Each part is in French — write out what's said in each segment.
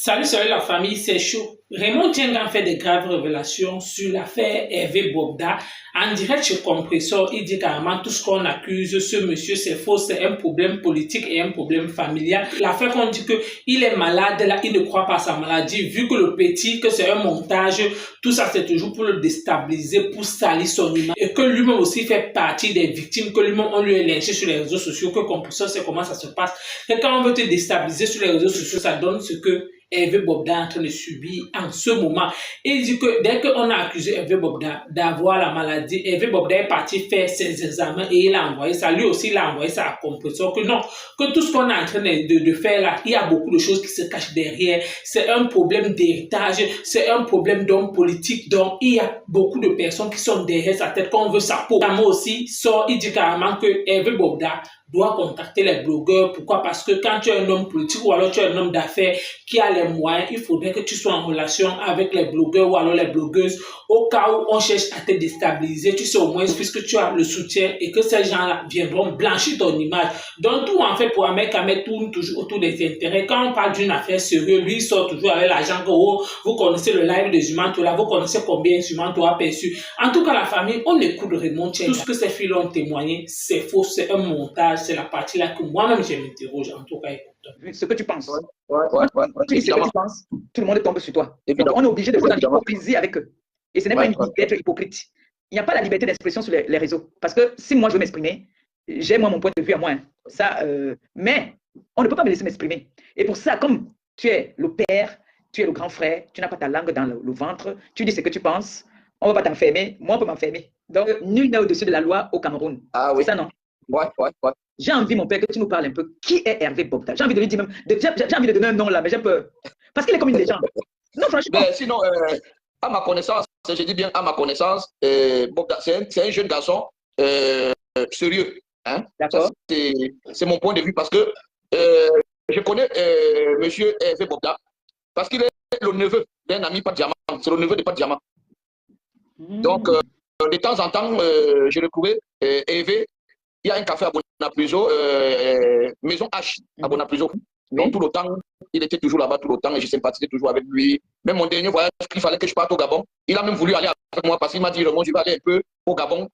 Salut la famille, c'est chaud. Raymond Tchengan fait des graves révélations sur l'affaire Hervé Bobda. En direct chez Compressor, il dit carrément tout ce qu'on accuse ce monsieur, c'est faux, c'est un problème politique et un problème familial. L'affaire qu'on dit qu'il est malade, là, il ne croit pas à sa maladie, vu que le petit, que c'est un montage, tout ça c'est toujours pour le déstabiliser, pour salir son image. Et que lui-même aussi fait partie des victimes, que lui-même on lui est lynché sur les réseaux sociaux, que Compressor sait comment ça se passe. Et quand on veut te déstabiliser sur les réseaux sociaux, ça donne ce que Hervé Bobda est en train de subir en ce moment. Et il dit que dès qu'on a accusé Hervé Bobda d'avoir la maladie, Hervé Bobda est parti faire ses examens et il a envoyé ça. Lui aussi, il a envoyé ça à Compressor que non, que tout ce qu'on est en train de faire là, il y a beaucoup de choses qui se cachent derrière. C'est un problème d'héritage, c'est un problème d'homme politique. Donc, il y a beaucoup de personnes qui sont derrière sa tête, qu'on veut sa peau. Moi aussi, sort, il dit carrément que Hervé Bobda doit contacter les blogueurs. Pourquoi? Parce que quand tu es un homme politique ou alors tu es un homme d'affaires qui a les moyens, il faudrait que tu sois en relation avec les blogueurs ou alors les blogueuses au cas où on cherche à te déstabiliser. Tu sais au moins puisque tu as le soutien et que ces gens-là viendront blanchir ton image. Donc tout en fait pour un mec tourne toujours autour des intérêts. Quand on parle d'une affaire sérieuse, lui il sort toujours avec l'argent que oh, vous connaissez le live de Zumanto là, vous connaissez combien Zumanto a perçu. En tout cas la famille, on écoute Raymond Tchengan. Tout ce que ces filles ont témoigné, c'est faux, c'est un montage. C'est la partie là que moi-même je m'interroge. En tout cas, écoute. Ce que tu penses. Tu dis ce que tu penses, tout le monde tombe sur toi. Donc, on est obligé de faire dans l'hypocrisie avec eux. Et ce n'est pas une liberté d'être hypocrite. Il n'y a pas la liberté d'expression sur les réseaux. Parce que si moi je veux m'exprimer, j'ai moi mon point de vue à moi. Ça, mais on ne peut pas me laisser m'exprimer. Et pour ça, comme tu es le père, tu es le grand frère, tu n'as pas ta langue dans le ventre, tu dis ce que tu penses, on ne va pas t'enfermer, moi on peut m'enfermer. Donc, nul n'est au-dessus de la loi au Cameroun. Ah oui. C'est ça, non? Ouais. J'ai envie, mon père, que tu nous parles un peu. Qui est Hervé Bobda? J'ai envie de lui dire même. J'ai envie de donner un nom là, mais j'ai peur. Parce qu'il est comme une légende. Non, franchement. Mais sinon, à ma connaissance, je dis bien à ma connaissance, Bobda, c'est un jeune garçon sérieux. Hein? D'accord. C'est mon point de vue parce que je connais monsieur Hervé Bobda parce qu'il est le neveu d'un ami Pas Diamant. C'est le neveu de Pas Diamant. Donc, de temps en temps, je le trouvais Hervé. Il y a un café à Bonapluso, Maison H à Bonapluso. Donc tout le temps, il était toujours là-bas tout le temps et je sympathisais toujours avec lui. Même mon dernier voyage, il fallait que je parte au Gabon. Il a même voulu aller avec moi parce qu'il m'a dit, moi je vais aller un peu au Gabon,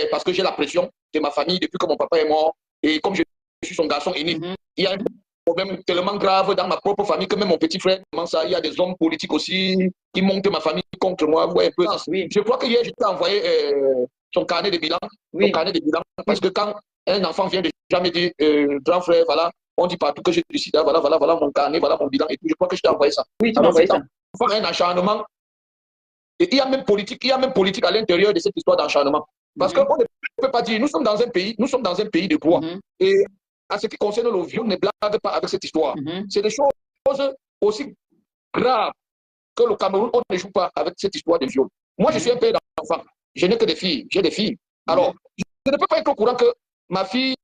parce que j'ai la pression de ma famille depuis que mon papa est mort. Et comme je suis son garçon aîné, il y a un problème tellement grave dans ma propre famille que même mon petit frère, il y a des hommes politiques aussi qui montent ma famille contre moi. Ouais, un peu. Je crois que hier, je t'ai envoyé son carnet de bilan. Son carnet de bilan. Parce que quand un enfant vient de jamais dire grand frère, voilà, on dit partout que j'ai du sida, voilà mon carnet, voilà mon bilan. Et tout. Je crois que je t'ai envoyé ça. Oui, tu m'as envoyé ça. Un acharnement. Et il y a même politique à l'intérieur de cette histoire d'acharnement. Parce qu'on ne peut pas dire, nous sommes dans un pays de droit. Et à ce qui concerne le viol, ne blague pas avec cette histoire. C'est des choses aussi graves que le Cameroun, on ne joue pas avec cette histoire de viol. Moi, je suis un père d'enfants. Je n'ai que des filles. J'ai des filles. Alors, je ne peux pas être au courant que ma fille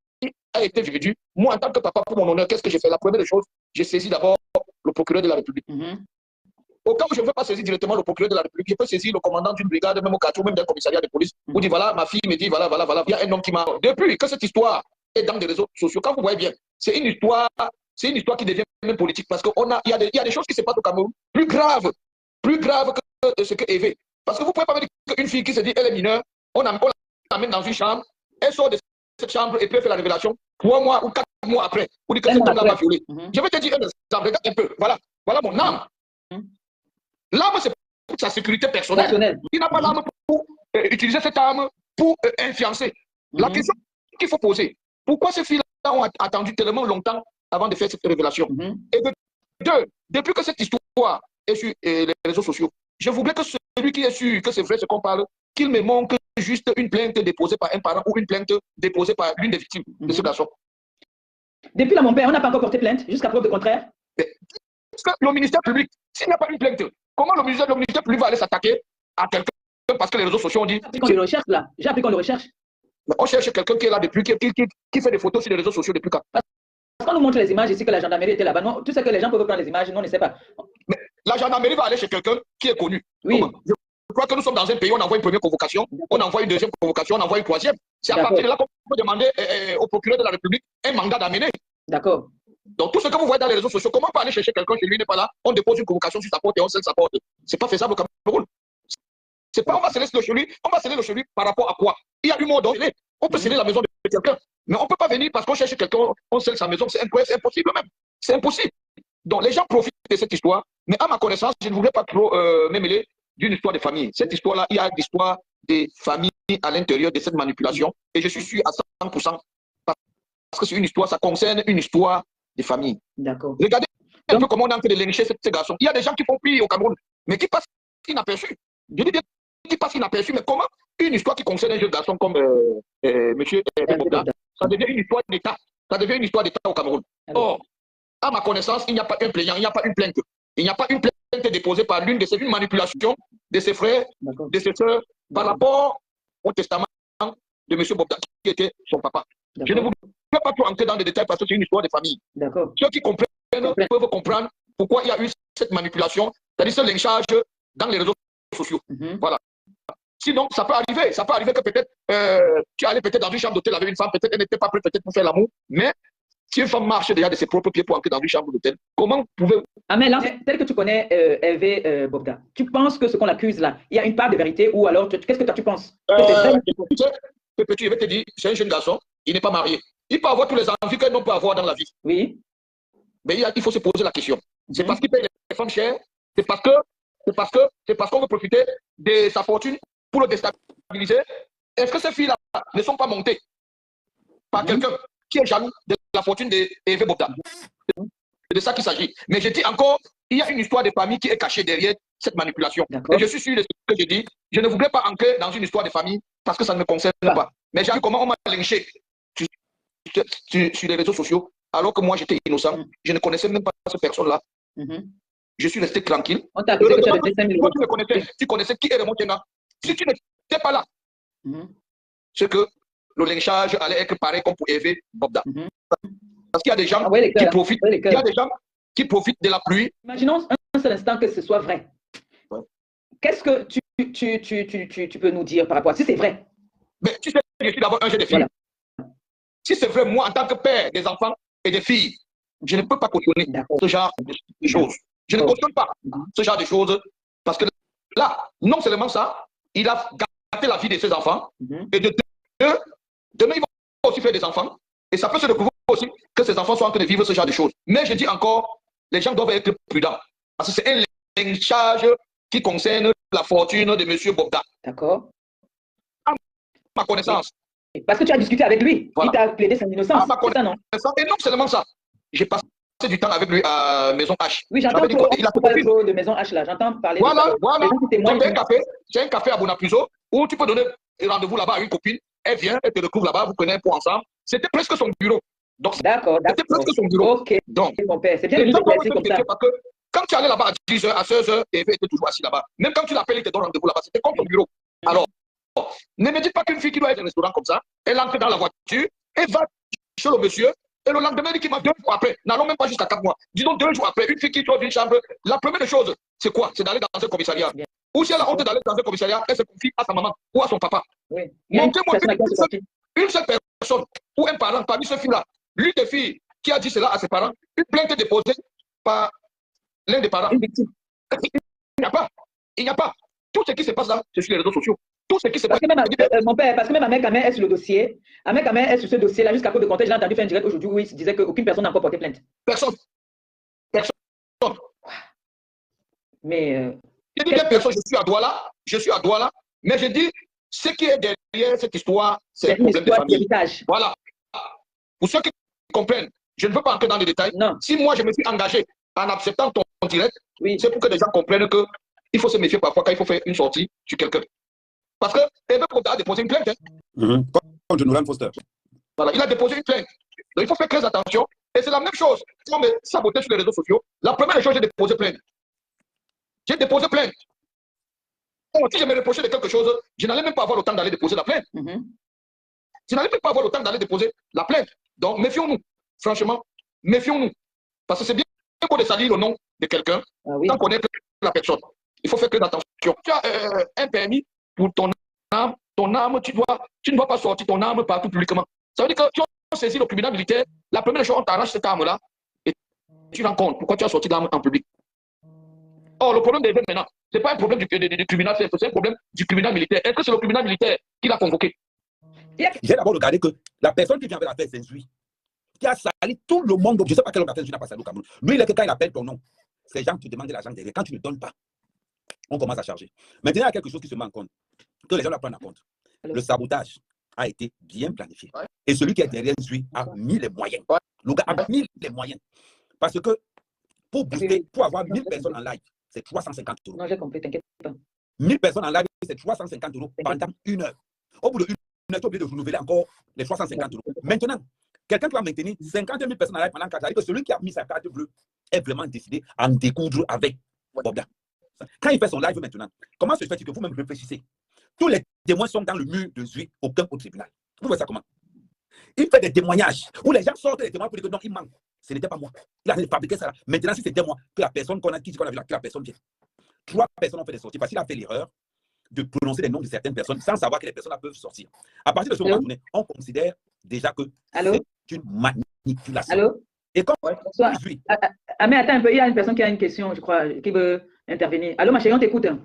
a été vendue. Moi, en tant que papa, pour mon honneur, qu'est-ce que j'ai fait? La première des choses, j'ai saisi d'abord le procureur de la République. Au cas où je ne veux pas saisir directement le procureur de la République, je peux saisir le commandant d'une brigade, même au quartier, même d'un commissariat de police, pour dire voilà, ma fille me dit voilà, il y a un homme qui m'a. Depuis que cette histoire est dans les réseaux sociaux, quand vous voyez bien, c'est une histoire qui devient même politique parce qu'il y a des choses qui se passent au Cameroun plus graves que ce que Hervé. Parce que vous ne pouvez pas me dire qu'une fille qui se dit elle est mineure, on l'amène dans une chambre, elle sort de cette chambre et puis elle fait la révélation 3 mois ou 4 mois après. Vous dites que cet homme-là m'a violé. Je vais te dire un exemple, regarde un peu. Voilà mon âme. L'arme, c'est pour sa sécurité personnelle. Il n'a pas l'arme pour utiliser cette arme pour influencer. La question qu'il faut poser, pourquoi ces filles-là ont attendu tellement longtemps avant de faire cette révélation? Et deux, depuis que cette histoire est sur les réseaux sociaux, je voudrais que celui qui est sûr que c'est vrai ce qu'on parle, qu'il me montre juste une plainte déposée par un parent ou une plainte déposée par l'une des victimes de ce garçon. Depuis là, mon père, on n'a pas encore porté plainte, jusqu'à preuve de contraire. Parce que le ministère public, s'il n'y a pas une plainte, comment le ministère public va aller s'attaquer à quelqu'un parce que les réseaux sociaux ont dit. J'ai appris qu'on le recherche là. J'ai appris qu'on le recherche. Mais on cherche quelqu'un qui est là depuis, qui fait des photos sur les réseaux sociaux depuis quand? Parce qu'on nous montre les images ici que la gendarmerie était là-bas. Non, tout ce que les gens peuvent prendre les images, nous on ne sait pas. Mais la gendarmerie va aller chez quelqu'un qui est connu. Oui. Je crois que nous sommes dans un pays, on envoie une première convocation, on envoie une deuxième convocation, on envoie une troisième. C'est à partir de là qu'on peut demander au procureur de la République un mandat d'amener. D'accord. Donc, tout ce que vous voyez dans les réseaux sociaux, comment on peut aller chercher quelqu'un chez lui n'est pas là, on dépose une convocation sur sa porte et on scelle sa porte. C'est pas faisable au Cameroun. C'est pas on va sceller le chez lui, on va sceller le chez lui par rapport à quoi? Il y a du monde, on peut sceller la maison de quelqu'un, mais on ne peut pas venir parce qu'on cherche quelqu'un, on scelle sa maison, c'est impossible même. C'est impossible. Donc, les gens profitent de cette histoire, mais à ma connaissance, je ne voudrais pas trop me mêler d'une histoire de famille. Cette histoire-là, il y a l'histoire des familles à l'intérieur de cette manipulation, et je suis sûr à 100%, parce que c'est une histoire, ça concerne une histoire de famille. D'accord. Regardez un peu comment on est en train de lyncher ces garçons. Il y a des gens qui font pire au Cameroun, mais qui passent inaperçus. Je dis bien qui passent inaperçus, mais comment une histoire qui concerne un jeune garçon comme monsieur Bobda, ça devient une histoire d'État. Ça devient une histoire d'État au Cameroun. Or, à ma connaissance, il n'y a pas un plaignant, il n'y a pas une plainte. Il n'y a pas une plainte déposée par l'une de ces une manipulation de ses frères, de ses soeurs, par rapport au testament de M. Bobda, qui était son papa. Je ne vous peux pas trop entrer dans les détails parce que c'est une histoire de famille. Ceux qui comprennent peuvent comprendre pourquoi il y a eu cette manipulation, c'est-à-dire ce lynchage dans les réseaux sociaux. Voilà. Sinon, ça peut arriver que peut-être tu allais peut-être dans une chambre d'hôtel avec une femme, peut-être elle n'était pas prête peut-être pour faire l'amour, mais si une femme marche déjà de ses propres pieds pour entrer dans une chambre d'hôtel, comment pouvez-vous... Ah mais là, tel que tu connais Hervé Bobda, tu penses que ce qu'on accuse là, il y a une part de vérité ou alors, qu'est-ce que toi tu penses? Petit, je vais te dire, c'est un jeune garçon, il n'est pas marié. Il peut avoir tous les envies qu'un homme peut avoir dans la vie. Oui. Mais il faut se poser la question. C'est parce qu'il paye les femmes chères, c'est parce qu'on veut profiter de sa fortune pour le déstabiliser. Est-ce que ces filles-là ne sont pas montées par quelqu'un qui est jaloux de la fortune d'Hervé Bobda? C'est de ça qu'il s'agit. Mais je dis encore, il y a une histoire de famille qui est cachée derrière cette manipulation. Et je suis sûr de ce que je dis. Je ne voudrais pas entrer dans une histoire de famille parce que ça ne me concerne pas. Mais j'ai vu comment on m'a lynché sur les réseaux sociaux alors que moi j'étais innocent. Je ne connaissais même pas cette personne-là. Je suis resté tranquille. On t'a accusé que tu avais fait 5 000 tu connaissais qui est Raymond Tenga. Si tu n'étais pas là, c'est que le lynchage allait être pareil comme pour Hervé Bobda. Parce qu'il y a des gens qui profitent. Il y a des gens qui profitent de la pluie. Imaginons un seul instant que ce soit vrai. Qu'est-ce que tu peux nous dire par rapport à si c'est vrai? Mais tu sais, je suis d'abord un jeune de filles. Si c'est vrai, moi, en tant que père des enfants et des filles, je ne peux pas cautionner ce genre de choses. Je ne cautionne pas ce genre de choses parce que là, non seulement ça, il a gâté la vie de ses enfants et demain, il va aussi faire des enfants et ça peut se retrouver aussi que ses enfants soient en train de vivre ce genre de choses. Mais je dis encore, les gens doivent être prudents parce que c'est un lynchage qui concerne la fortune de M. Bobda. D'accord. À ma connaissance. Parce que tu as discuté avec lui. Voilà. Il t'a plaidé son innocence. À ma connaissance. Et non seulement ça. J'ai passé du temps avec lui à Maison H. Oui, j'entends parler de Maison H là. J'entends parler de c'est un café à Bonapuzo où tu peux donner rendez-vous là-bas à une copine. Elle vient, elle te retrouve là-bas, vous prenez un pot ensemble. C'était presque son bureau. D'accord. C'était presque son bureau. Ok. Donc, mon père, c'est bien de nous éclaircir comme ça. Parce que quand tu allais là-bas à 10h, à 16h, Hervé était toujours assis là-bas. Même quand tu l'appelles, il te donne rendez-vous là-bas. C'était comme son bureau. Alors, ne me dites pas qu'une fille qui doit être au restaurant comme ça, elle entre dans la voiture, elle va chez le monsieur, et le lendemain, il dit qu'il m'a 2 jours après, n'allons même pas jusqu'à 4 mois, disons 2 jours après, une fille qui trouve une chambre, la première chose, c'est quoi? C'est d'aller dans un commissariat. Ou si elle a honte d'aller dans un commissariat, elle se confie à sa maman ou à son papa. Oui. Montrez-moi une seule personne ou un parent parmi ces filles-là, l'une des filles qui a dit cela à ses parents, une plainte déposée par l'un des parents. Il n'y a pas. Il n'y a pas. Tout ce qui se passe là, c'est sur les réseaux sociaux. Tout ce qui se passe. Mon père, parce que même Ahmed Kamel est sur le dossier. Ahmed Kamel est sur ce dossier-là jusqu'à cause de contexte. J'ai entendu faire un direct aujourd'hui où il disait qu'aucune personne n'a encore porté plainte. Personne. Personne. Mais. Je dis bien personne, je suis à Douala, mais je dis ce qui est derrière cette histoire, c'est un problème de famille. Voilà. Pour ceux qui comprennent, je ne veux pas entrer dans les détails. Non. Si moi je me suis engagé en acceptant ton direct, c'est pour que les gens comprennent que il faut se méfier parfois quand il faut faire une sortie sur quelqu'un. Parce que Hervé Bobda a déposé une plainte. Contre Nolan Foster. Voilà, il a déposé une plainte. Donc il faut faire très attention. Et c'est la même chose. Si on me sabotait sur les réseaux sociaux, la première chose, j'ai déposé plainte. J'ai déposé plainte. Donc, si je me reprochais de quelque chose, je n'allais même pas avoir le temps d'aller déposer la plainte. Je n'allais même pas avoir le temps d'aller déposer la plainte. Donc méfions-nous. Franchement, méfions-nous. Parce que c'est bien beau de salir le nom de quelqu'un sans connaître la personne. Il faut faire très attention. Tu as un permis pour ton âme, tu ne dois pas sortir ton arme partout publiquement. Ça veut dire que tu as saisi le tribunal militaire, la première chose, on t'arrache cette arme-là, tu rends compte pourquoi tu as sorti l'arme en public. Or, le problème des jeunes maintenant, ce n'est pas un problème du criminel, c'est un problème du criminel militaire. Est-ce que c'est le criminel militaire qui l'a convoqué? J'ai d'abord regardé que la personne qui vient avec l'affaire, c'est Zui, qui a sali tout le monde. Je ne sais pas quel homme d'affaires Zui n'a pas sali au Cameroun. Lui, il est que quand il appelle ton nom, ces gens te demandent de l'argent derrière. Quand tu ne donnes pas, on commence à charger. Maintenant, il y a quelque chose qui se met en compte, que les gens doivent prendre en compte. Le sabotage a été bien planifié. Ouais. Et celui qui est derrière Zui a mis les moyens. Ouais. Le gars a mis les moyens. Parce que pour booster, pour avoir 1000 personnes en live, c'est 350 euros. Non, j'ai compris, t'inquiète pas. 1000 personnes en live, c'est 350 euros pendant 1 heure. Au bout de 1 heure, tu es obligé de renouveler encore les 350 euros. Maintenant, quelqu'un qui va maintenir 50 000 personnes en live pendant 4 heures, que celui qui a mis sa carte bleue est vraiment décidé à en découdre avec Bobda. Quand il fait son live maintenant, comment se fait-il que vous-même réfléchissez? Tous les témoins sont dans le mur de Zui, aucun au tribunal. Vous voyez ça comment? Il fait des témoignages où les gens sortent des témoins pour dire que non, il manque. Ce n'était pas moi. Il a fabriqué ça là. Maintenant, si c'était moi, que la personne qu'on a dit qu'on a vu là, que la personne vient. 3 personnes ont fait des sorties parce qu'il a fait l'erreur de prononcer les noms de certaines personnes sans savoir que les personnes là peuvent sortir. À partir de ce moment donné, on considère déjà que c'est une manipulation. Allô? Et comme Bonsoir. Mais attends un peu, il y a une personne qui a une question, je crois, qui veut intervenir. Allô, ma chérie, on t'écoute. Allô,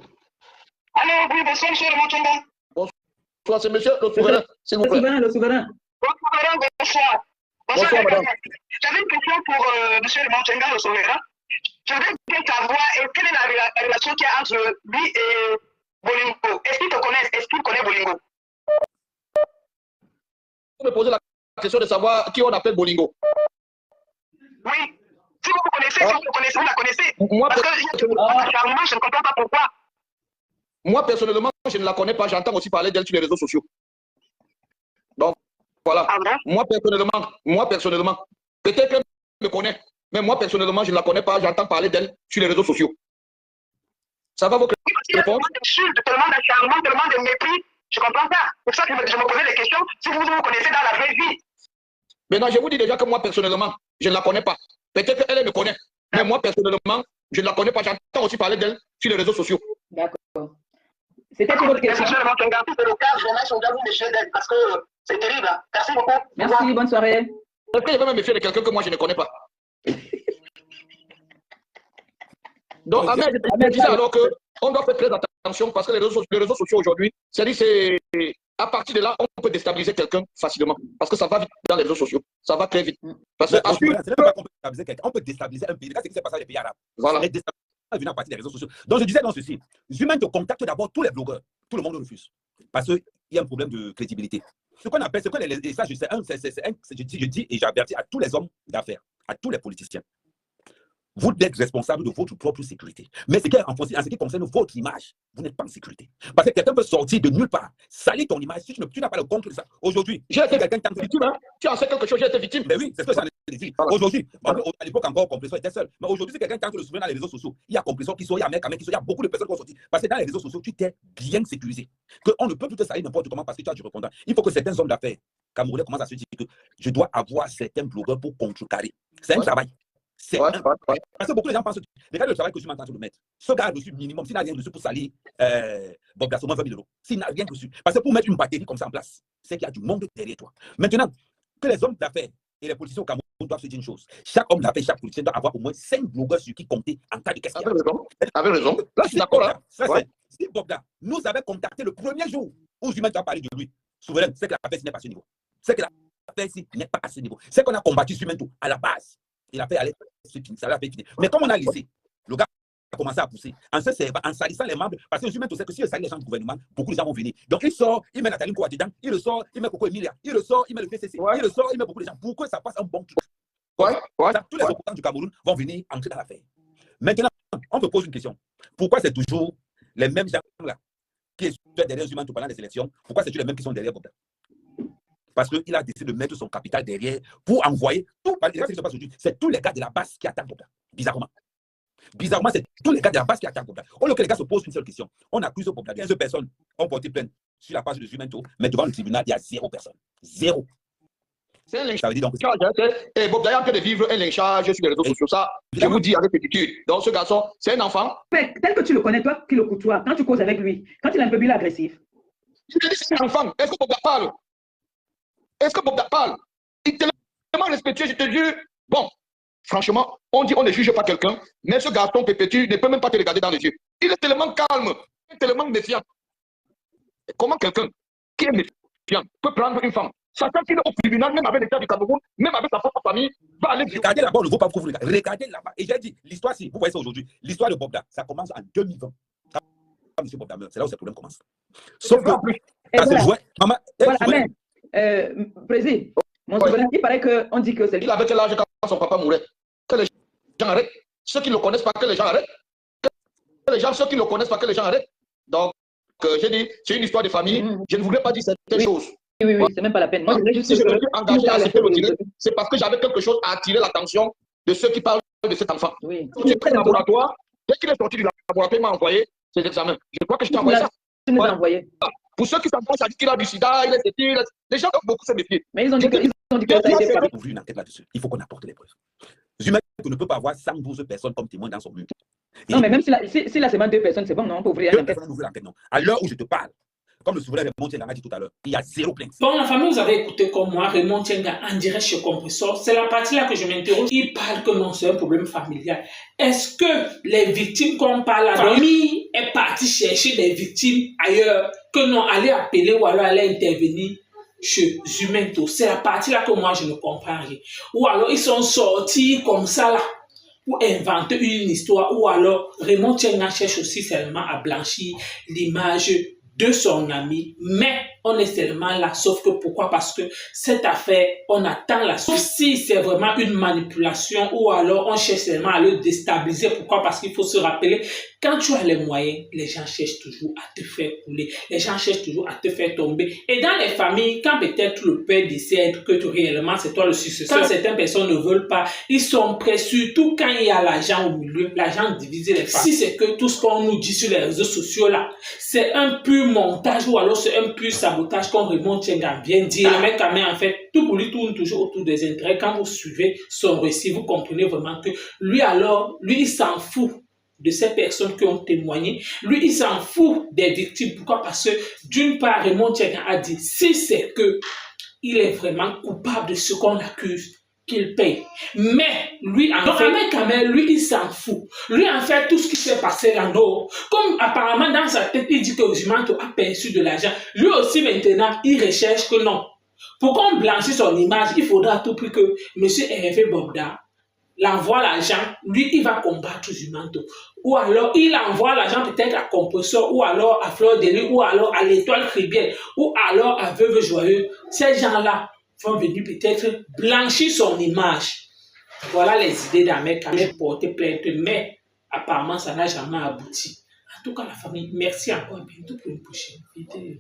oui, bonsoir, monsieur le Montchenga. Bonsoir, c'est monsieur le souverain, s'il vous plaît. Le souverain. Bonsoir. Bonsoir, madame. J'avais une question pour monsieur le Montchenga, le souverain. Je voudrais bien savoir quelle est la relation qu'il y a entre lui et Bolingo. Est-ce qu'il te connaît? Est-ce qu'il connaît Bolingo? Vous me posez la question de savoir qui on appelle Bolingo. Oui. Si vous connaissez, si vous le connaissez, vous la connaissez. Moi, parce que je ne comprends pas pourquoi. Moi, personnellement, je ne la connais pas. J'entends aussi parler d'elle sur les réseaux sociaux. Donc, voilà. Ah bon? Moi, personnellement, peut-être qu'elle me connaît, mais moi, personnellement, je ne la connais pas. J'entends parler d'elle sur les réseaux sociaux. Ça va vous répondre? Il y a tellement d'insultes, tellement d'acharnement, tellement de mépris. Je ne comprends pas. C'est pour ça que je me posais des questions. Si vous vous connaissez dans la vraie vie. Maintenant, je vous dis déjà que moi, personnellement, je ne la connais pas. Peut-être qu'elle me connaît, mais moi, personnellement, je ne la connais pas. J'entends aussi parler d'elle sur les réseaux sociaux. D'accord. C'était une autre question. Monsieur le Montchenga, c'est le cas, je dois vous méfier d'elle parce que c'est terrible. Merci beaucoup. Merci, bonne soirée. Est-ce que je vais me méfier de quelqu'un que moi, je ne connais pas? Donc, Ahmed, je disais alors qu'on doit faire très attention parce que les réseaux sociaux aujourd'hui, c'est à partir de là, on peut déstabiliser quelqu'un facilement. Parce que ça va vite dans les réseaux sociaux. Ça va très vite. Parce que, ce n'est pas qu'on peut déstabiliser quelqu'un. On peut déstabiliser un pays. Regarde ce qui s'est passé dans les pays arabes. Voilà. Et déstabiliser à partir des réseaux sociaux. Donc, je disais dans ceci, Zuman te contacte d'abord tous les blogueurs. Tout le monde refuse. Parce qu'il y a un problème de crédibilité. Ce qu'on appelle, et ça, je dis et j'avertis à tous les hommes d'affaires, à tous les politiciens. Vous êtes responsable de votre propre sécurité. Mais en ce qui concerne votre image, vous n'êtes pas en sécurité. Parce que quelqu'un peut sortir de nulle part, salir ton image si tu n'as pas le compte de ça. Aujourd'hui, j'ai été victime. Hein? Tu en sais quelque chose, j'ai été victime. Mais oui, c'est ce que j'en ai dit. Aujourd'hui, à l'époque encore, Compressor était seul. Mais aujourd'hui, si quelqu'un tente de le souvenir dans les réseaux sociaux, il y a Compressor qui sort, il y a Mec qui sort, il y a beaucoup de personnes qui sont sorties. Parce que dans les réseaux sociaux, tu t'es bien sécurisé. Qu'on ne peut plus te salir n'importe comment parce que tu as du répondant. Il faut que certains hommes d'affaires camerounais commencent à se dire que je dois avoir certains blogueurs pour contrecarrer. C'est un travail. Parce que beaucoup de gens pensent, regarde le travail que je suis en train de mettre. Ce gars a reçu minimum, s'il n'a rien reçu pour salir Bob Gasson, 20 000 euros. S'il n'a rien reçu. Parce que pour mettre une batterie comme ça en place, c'est qu'il y a du monde derrière toi. Maintenant, que les hommes d'affaires et les politiciens au Cameroun doivent se dire une chose. Chaque homme d'affaires, chaque politicien doit avoir au moins 5 blogueurs sur qui compter en cas de question. Avec raison. Là, je suis d'accord. Là. Si Bobda nous avait contacté le premier jour où Zuman a parlé de lui, souverain, c'est que l'affaire n'est pas à ce niveau. C'est que l'affaire n'est pas à ce niveau. C'est qu'on a combattu Zuman à la base. Il a fait aller, ça l'a fait finir. Mais comme on a laissé, le gars a commencé à pousser, en salissant les membres, parce que je sait que si il salit les gens du gouvernement, beaucoup de gens vont venir. Donc il sort, il met Nathalie Koua dedans, il le sort, il met Coco Emilia, il le sort, il met le PCC, il le sort, il met beaucoup de gens. Pour que ça passe un bon truc. Tous les opposants du Cameroun vont venir entrer dans l'affaire. Maintenant, on me pose une question. Pourquoi c'est toujours les mêmes gens-là qui sont derrière Zuman pendant les élections? Pourquoi c'est toujours les mêmes qui sont derrière Bobda? Parce qu'il a décidé de mettre son capital derrière pour envoyer tout. C'est tous les gars de la base qui attaquent Bobda. Bizarrement. Bizarrement, c'est tous les gars de la base qui attaquent Bobda. Au lieu que les gars se posent une seule question. On accuse Bobda. 15 personnes ont porté plainte sur la page de Zumento, mais devant le tribunal, il y a 0 personne. 0. C'est un lynchage. Ça veut dire donc. Et Bobda est en train de vivre un lynchage sur les réseaux sociaux. Ça, je vous dis avec certitude. Donc, ce garçon, c'est un enfant. Mais tel que tu le connais, toi qui le côtoies, quand tu causes avec lui, quand il est un peu plus agressif. Je te dis, c'est un enfant. Est-ce que Bobda parle? Est-ce que Bobda parle? Il est tellement respectueux, je te jure. Bon, Franchement, on dit on ne juge pas quelqu'un, mais ce garçon Pépétu ne peut même pas te regarder dans les yeux. Il est tellement calme, tellement méfiant. Et comment quelqu'un qui est méfiant peut prendre une femme, sachant qu'il est au tribunal, même avec l'État du Cameroun, même avec sa propre famille, va aller... Regardez là-bas, on ne vaut pas beaucoup. Regardez là-bas. Et j'ai dit, l'histoire, si vous voyez ça aujourd'hui, l'histoire de Bobda, ça commence en 2020. M. Bobda meurt, c'est là où ces problèmes commencent. Sauf que, ça se jouait. Maman, voilà, amen. Président, mon souverain, il paraît qu'on dit que c'est... Il avait quel âge quand son papa mourait? Que les gens arrêtent. Ceux qui ne le connaissent pas, que les gens arrêtent. Que les gens, ceux qui ne le connaissent pas, que les gens arrêtent. Donc, j'ai dit, c'est une histoire de famille. Je ne voudrais pas dire certaines choses. Oui, c'est même pas la peine. Moi, je si je me suis engagé à citer le direct, c'est parce que j'avais quelque chose à attirer l'attention de ceux qui parlent de cet enfant. Oui. J'ai pris le laboratoire. Dès qu'il est sorti du laboratoire, il m'a envoyé ses examens. Je crois que je t'ai envoyé ça. Tu nous as envoyé. Pour ceux qui s'en pensent, ça dit qu'il a du sida, il est ceci, les gens doivent beaucoup se méfier. Mais ils ont dit que ça a été fait. Ouvrir une enquête là-dessus. Il faut qu'on apporte les preuves. Zumek ne peut pas avoir 112 personnes comme témoins dans son mur. Non, mais même s'il a seulement 2 personnes, c'est bon, non, on peut ouvrir une enquête. Non. À l'heure où je te parle, comme le souverain Raymond Tienga a dit tout à l'heure, il y a 0 plainte. Bon, la famille, vous avez écouté comme moi, Raymond Tienga en direct chez Compressor. C'est la partie là que je m'interroge. Il parle que non, c'est un problème familial. Est-ce que les victimes qu'on parle, la famille est partie chercher des victimes ailleurs, que non, aller appeler ou alors aller intervenir chez Zumento? C'est la partie là que moi, je ne comprends rien. Ou alors, ils sont sortis comme ça là, pour inventer une histoire, ou alors Raymond Tienga cherche aussi seulement à blanchir l'image de son ami, mais on est seulement là, sauf que pourquoi? Parce que cette affaire, on attend la suite. Si c'est vraiment une manipulation, ou alors on cherche seulement à le déstabiliser, pourquoi? Parce qu'il faut se rappeler, quand tu as les moyens, les gens cherchent toujours à te faire couler, les gens cherchent toujours à te faire tomber. Et dans les familles, quand peut-être le père décède que réellement c'est toi le successeur, quand certaines personnes ne veulent pas, ils sont prêts, surtout quand il y a l'argent au milieu, l'argent divise les familles. Si c'est que tout ce qu'on nous dit sur les réseaux sociaux là, c'est un pur montage ou alors c'est un pur sabotage comme Raymond Tienga vient dire. Le mec, en fait, tout pour lui tourne toujours autour des intérêts. Quand vous suivez son récit, vous comprenez vraiment que lui, il s'en fout de ces personnes qui ont témoigné. Lui, il s'en fout des victimes. Pourquoi? Parce que, d'une part, Raymond Tienga a dit, si c'est que il est vraiment coupable de ce qu'on l'accuse, qu'il paye. Mais lui, en fait, quand même, lui, il s'en fout. Lui, en fait, tout ce qui s'est passé là, non. Comme apparemment dans sa tête, il dit que Zumanto a perçu de l'argent. Lui aussi, maintenant, il recherche que non. Pour qu'on blanchisse son image, il faudra à tout prix que M. Hervé Bobda l'envoie l'argent. Lui, il va combattre Zumanto. Ou alors, il envoie l'argent peut-être à Compressor, ou alors à Fleur de Lys, ou alors à l'Étoile Chrétienne, ou alors à Veuve Joyeux. Ces gens-là vont venir peut-être blanchir son image. Voilà les idées d'Ahmed Kamel porter plainte, mais apparemment ça n'a jamais abouti. En tout cas, la famille, merci encore, bientôt pour une prochaine vidéo.